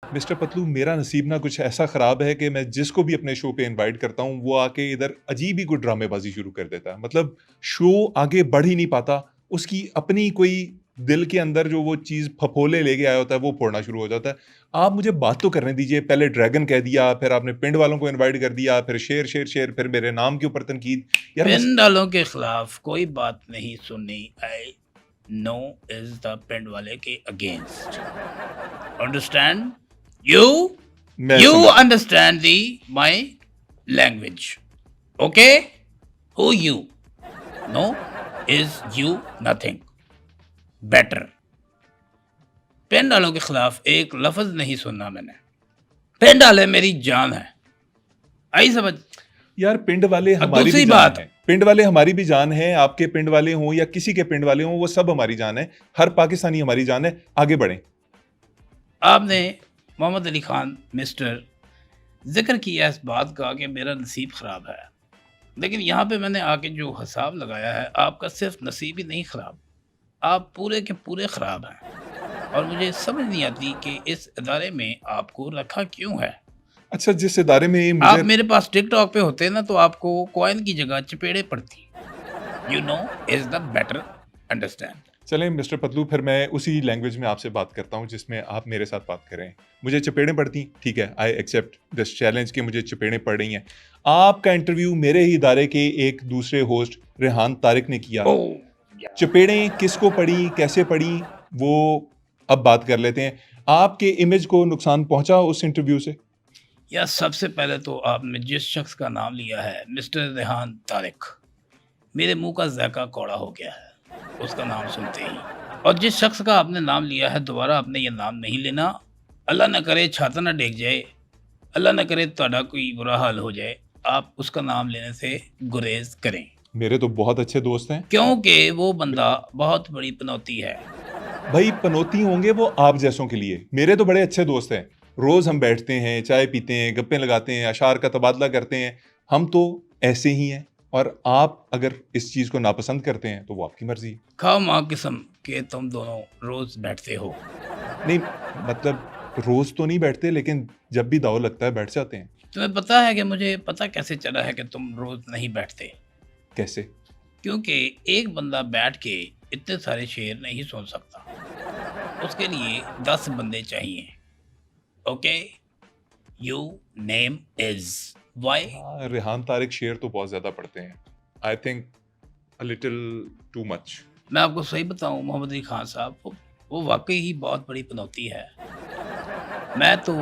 Mister Patlu, मेरा नसीब ना कुछ ऐसा ख़राब है कि मैं जिसको भी अपने शो पे इनवाइट करता हूँ, वो आके इधर अजीब ही कोई ड्रामेबाज़ी शुरू कर देता है। मतलब शो आगे बढ़ ही नहीं पाता, उसकी अपनी कोई दिल के अंदर जो वो चीज़ फफोले लेके आया होता है, वो फोड़ना शुरू हो जाता है। आप मुझे बात तो करने दीजिए, पहले ड्रैगन कह दिया, फिर आपने पिंड वालों को इनवाइट कर दिया, फिर शेर, शेर, शेर, फिर मेरे नाम के ऊपर तनकीद। यार मैं पिंड वालों के खिलाफ कोई बात नहीं सुननी। आई नो इज द पिंड वाले के अगेंस्ट। अंडरस्टैंड यू मैं यू समझ understand the my language. Okay, who you know is you nothing better. पिंड वालों के खिलाफ एक लफ्ज नहीं सुनना मैंने। पिंड वाले मेरी जान है, आई समझ। यार पिंड वाले और हमारी भी दूसरी जान बात, है। पिंड वाले हमारी भी जान है, आपके पिंड वाले हों या किसी के पिंड वाले हों, वो सब हमारी जान है। हर पाकिस्तानी हमारी जान है। आगे बढ़ें। आपने मोहम्मद अली खान मिस्टर जिक्र किया इस बात का कि मेरा नसीब ख़राब है, लेकिन यहाँ पे मैंने आके जो हिसाब लगाया है, आपका सिर्फ नसीब ही नहीं ख़राब, आप पूरे के पूरे ख़राब हैं। और मुझे समझ नहीं आती कि इस इदारे में आपको रखा क्यों है। अच्छा, जिस इदारे में आप मुझे मेरे पास टिकटॉक पे होते ना तो आपको कॉइन की जगह चपेड़े पड़ती। You know is the better understand. चलें मिस्टर पतलू, फिर मैं उसी लैंग्वेज में आपसे बात करता हूँ जिसमें आप मेरे साथ बात करें। मुझे चपेड़ें पड़ती, ठीक है, आई एक्सेप्ट दिस चैलेंज कि मुझे चपेड़ें पड़ रही हैं। आपका इंटरव्यू मेरे ही इदारे के एक दूसरे होस्ट रेहान तारिक ने किया। ओह चपेड़ें किसको पड़ी, कैसे पड़ी, वो अब बात कर लेते हैं। आपके इमेज को नुकसान पहुंचा उस इंटरव्यू से? या सबसे पहले तो आपने जिस शख्स का नाम लिया है मिस्टर रेहान तारिक, मेरे मुंह का ज़ायका कौड़ा हो गया है उसका नाम सुनते ही। और जिस शख्स का आपने नाम लिया है दोबारा आपने ये नाम नहीं लेना। अल्लाह ना करे छाता ना डेग जाए, अल्लाह ना करे ਤੁਹਾਡਾ कोई बुरा हाल हो जाए। आप उसका नाम लेने से गुरेज करें, मेरे तो बहुत अच्छे दोस्त हैं। क्योंकि वो बंदा बहुत बड़ी पनौती है। भाई पनौती होंगे वो आप जैसों के लिए, मेरे तो बड़े अच्छे दोस्त हैं। रोज हम बैठते हैं, चाय पीते हैं, गप्पे लगाते हैं, अशार का तबादला करते हैं। हम तो ऐसे ही हैं। और आप अगर इस चीज को नापसंद करते हैं तो वो आपकी मर्जी है। खाओ माँ किस्म के तुम दोनों रोज़ बैठते हो। नहीं, मतलब रोज तो नहीं बैठते, लेकिन जब भी दाव लगता है बैठ जाते हैं। तुम्हें पता है कि मुझे पता कैसे चला है कि तुम रोज़ नहीं बैठते? कैसे? क्योंकि एक बंदा बैठ के इतने सारे शेर नहीं सुन सकता, उसके लिए 10 बंदे चाहिए। Okay, you name is Y. हाँ, रेहान तारिक शेर तो बहुत ज्यादा पढ़ते हैं। I think a little too much. मैं आपको सही बताऊं मोहम्मद अली खान साहब, वो वाकई ही बहुत बड़ी पनौती है। मैं तो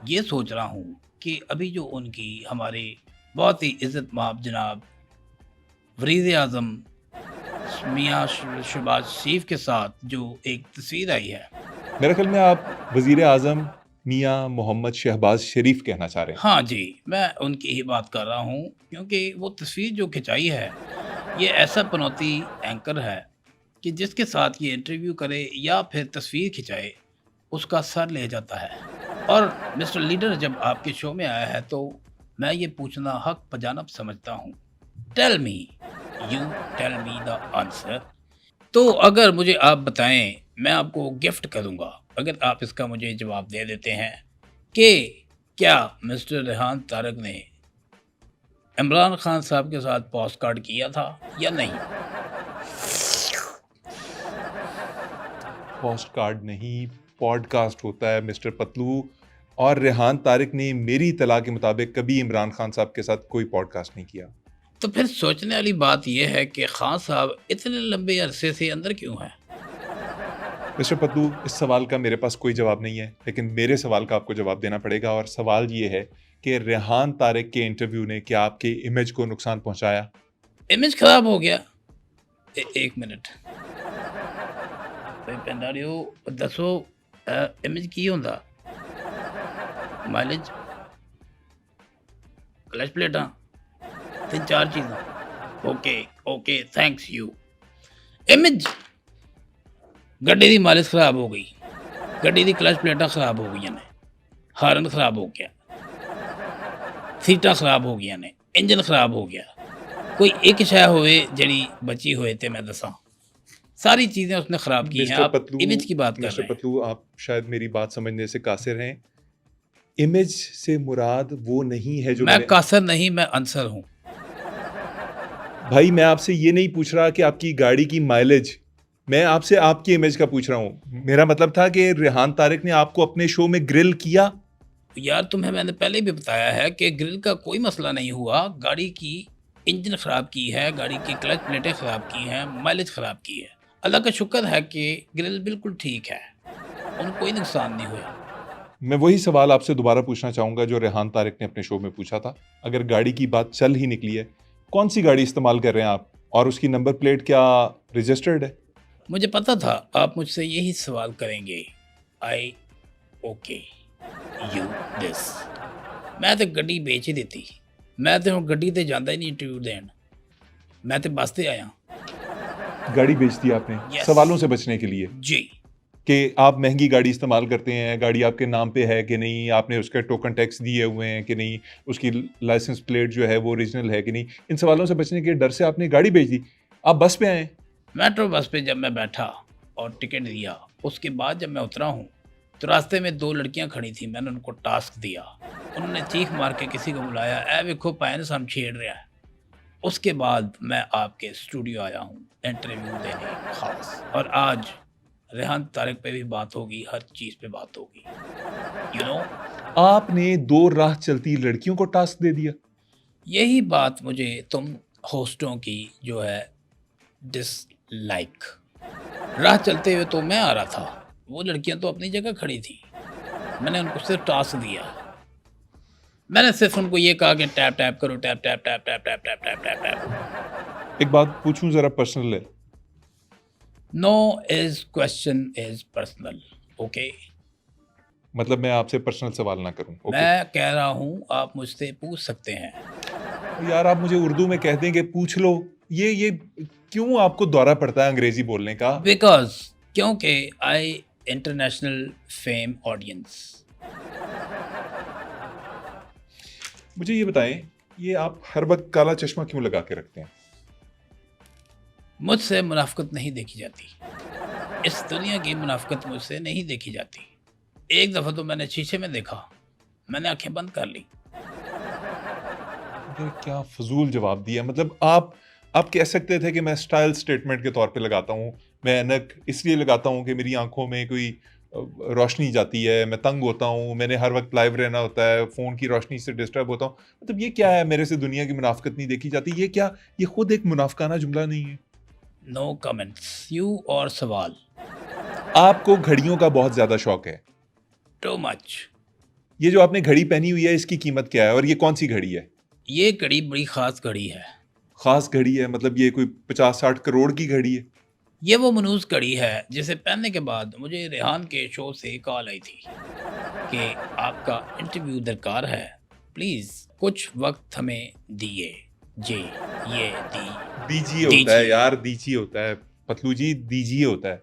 ये सोच रहा हूँ कि अभी जो उनकी हमारे बहुत ही इज़्ज़त माब जनाब वज़ीर आज़म मियाँ शहबाज शरीफ के साथ जो एक तस्वीर आई है। मेरे ख्याल में आप वजीर आजम मियाँ मोहम्मद शहबाज शरीफ कहना चाह रहे हैं। हाँ जी, मैं उनकी ही बात कर रहा हूँ, क्योंकि वो तस्वीर जो खिंचाई है, ये ऐसा पनौती एंकर है कि जिसके साथ ये इंटरव्यू करे या फिर तस्वीर खिंचाए, उसका सर ले जाता है। और मिस्टर लीडर जब आपके शो में आया है तो मैं ये पूछना हक बजानब समझता हूँ। Tell me, you tell me the answer. तो अगर मुझे आप बताएं, मैं आपको गिफ्ट करूँगा अगर आप इसका मुझे जवाब दे देते हैं कि क्या मिस्टर रेहान तारक ने इमरान खान साहब के साथ पोस्ट कार्ड किया था या नहीं? पोस्ट कार्ड नहीं, पॉडकास्ट होता है मिस्टर पतलू। और रेहान तारिक ने मेरी इत्तला के मुताबिक कभी इमरान खान साहब के साथ कोई पॉडकास्ट नहीं किया। तो फिर सोचने वाली बात यह है कि खान साहब इतने लंबे अरसे से अंदर क्यों हैं? मिस्टर पतलू, इस सवाल का मेरे पास कोई जवाब नहीं है, लेकिन मेरे सवाल का आपको जवाब देना पड़ेगा। और सवाल ये है कि रेहान तारिक के इंटरव्यू ने क्या आपके इमेज को नुकसान पहुंचाया? इमेज खराब हो गया। एक मिनट भाई पेंडारियो, दसो इमेज की होंदा? माइलेज, क्लच प्लेटा, तीन चार चीज़ां। Okay okay, thanks you. Image, गड्डी दी माइलेज खराब हो गई, गड्डी दी क्लच प्लेटा खराब हो गई ने, हारन खराब हो गया, सीटा खराब हो गई ने, इंजन खराब हो गया। कोई एक शय होवे जड़ी बची होए ते मैं दसां। सारी चीज़ें उसने ख़राब की हैं। मिस्टर आप पतलू इमेज की बात कर मिस्टर रहे हैं। पतलू, आप शायद मेरी बात समझने से कासिर हैं। इमेज से मुराद वो नहीं है जो मैं मैंने कासर नहीं, मैं आंसर हूँ। भाई मैं आपसे ये नहीं पूछ रहा कि आपकी गाड़ी की माइलेज, मैं आपसे आपकी इमेज का पूछ रहा हूँ। मेरा मतलब था कि रेहान तारिक ने आपको अपने शो में ग्रिल किया। यार तुम्हें मैंने पहले भी बताया है कि ग्रिल का कोई मसला नहीं हुआ। गाड़ी की इंजन ख़राब की है, गाड़ी की क्लच प्लेटें ख़राब की हैं, माइलेज ख़राब की है। अल्लाह का शुक्र है कि ग्रिल बिल्कुल ठीक है, उन्हें कोई नुकसान नहीं हुआ। मैं वही सवाल आपसे दोबारा पूछना चाहूँगा जो रेहान तारिक ने अपने शो में पूछा था। अगर गाड़ी की बात चल ही निकली है, कौन सी गाड़ी इस्तेमाल कर रहे हैं आप? और उसकी नंबर प्लेट क्या रजिस्टर्ड है? मुझे पता था आप मुझसे यही सवाल करेंगे। आई ओके यू दिस। मैं तो गड्डी बेच ही देती। मैं तो हुण गड्डी ते जांदा ही नहीं इंटरव्यू देन। मैं तो बस ते आया। गाड़ी बेच दी आपने यस सवालों से बचने के लिए जी। कि आप महंगी गाड़ी इस्तेमाल करते हैं, गाड़ी आपके नाम पे है कि नहीं, आपने उसके टोकन टैक्स दिए हुए हैं कि नहीं, उसकी लाइसेंस प्लेट जो है वो ओरिजिनल है कि नहीं। इन सवालों से बचने के डर से आपने गाड़ी बेच दी, आप बस पे आए। मेट्रो बस पे जब मैं बैठा और टिकट दिया, उसके बाद जब मैं उतरा हूँ तो रास्ते में 2 लड़कियाँ खड़ी थी। मैंने उनको टास्क दिया, उन्होंने चीख मार के किसी को बुलाया, ए वेखो भैन सानू छेड़ रहा है। उसके बाद मैं आपके स्टूडियो आया हूँ इंटरव्यू देने खास। और आज रेहान तारिक पे भी बात होगी, हर चीज़ पे बात होगी। यू नो आपने 2 राह चलती लड़कियों को टास्क दे दिया। यही बात मुझे तुम होस्टों की जो है डिसलाइक। राह चलते हुए तो मैं आ रहा था, वो लड़कियां तो अपनी जगह खड़ी थी। मैंने उनको सिर्फ टास्क दिया। मैंने सिर्फ उनको ये कहा कि टैप टैप करो, tap tap tap tap tap tap tap tap tap. एक बात पूछूं जरा पर्सनल है, no is question is personal. Okay मतलब मैं आपसे पर्सनल सवाल ना करूं। ओके मैं कह रहा हूँ आप मुझसे पूछ सकते हैं। यार, आप मुझे उर्दू में कह दें कि पूछ लो। ये क्यों आपको दौरा पड़ता है अंग्रेजी बोलने का? बिकॉज क्योंकि आई इंटरनेशनल फेम ऑडियंस। मुझे ये बताएं, ये आप हर वक्त काला चश्मा क्यों लगा के रखते हैं? मुझसे मुनाफकत नहीं देखी जाती। इस दुनिया की मुनाफकत मुझसे नहीं देखी जाती। एक दफ़ा तो मैंने शीशे में देखा, मैंने आंखें बंद कर ली। ये क्या फजूल जवाब दिया। मतलब आप कह सकते थे कि मैं स्टाइल स्टेटमेंट के तौर पे लगाता हूँ, मैं ऐनक इसलिए लगाता हूँ कि मेरी आंखों में कोई रोशनी जाती है, मैं तंग होता हूँ, मैंने हर वक्त लाइव रहना होता है, फ़ोन की रोशनी से डिस्टर्ब होता हूँ। मतलब ये क्या है, मेरे से दुनिया की मुनाफकत नहीं देखी जाती? ये क्या, ये खुद एक मुनाफकाना जुमला नहीं है? No comments. यू और सवाल। आपको घड़ियों का बहुत ज़्यादा शौक है। Too much. ये जो आपने घड़ी पहनी हुई है, इसकी कीमत क्या है और ये कौन सी घड़ी है? ये घड़ी बड़ी ख़ास घड़ी है। खास घड़ी है मतलब ये कोई 50-60 करोड़ की घड़ी है? ये वो मनूस घड़ी है जिसे पहनने के बाद मुझे रेहान के शो से कॉल आई थी कि आपका इंटरव्यू दरकार है, प्लीज़ कुछ वक्त हमें दिए। जे ये दी दीजिए होता है दीजिए। यार, दीजिए होता है। पतलू जी, दीजिए होता है।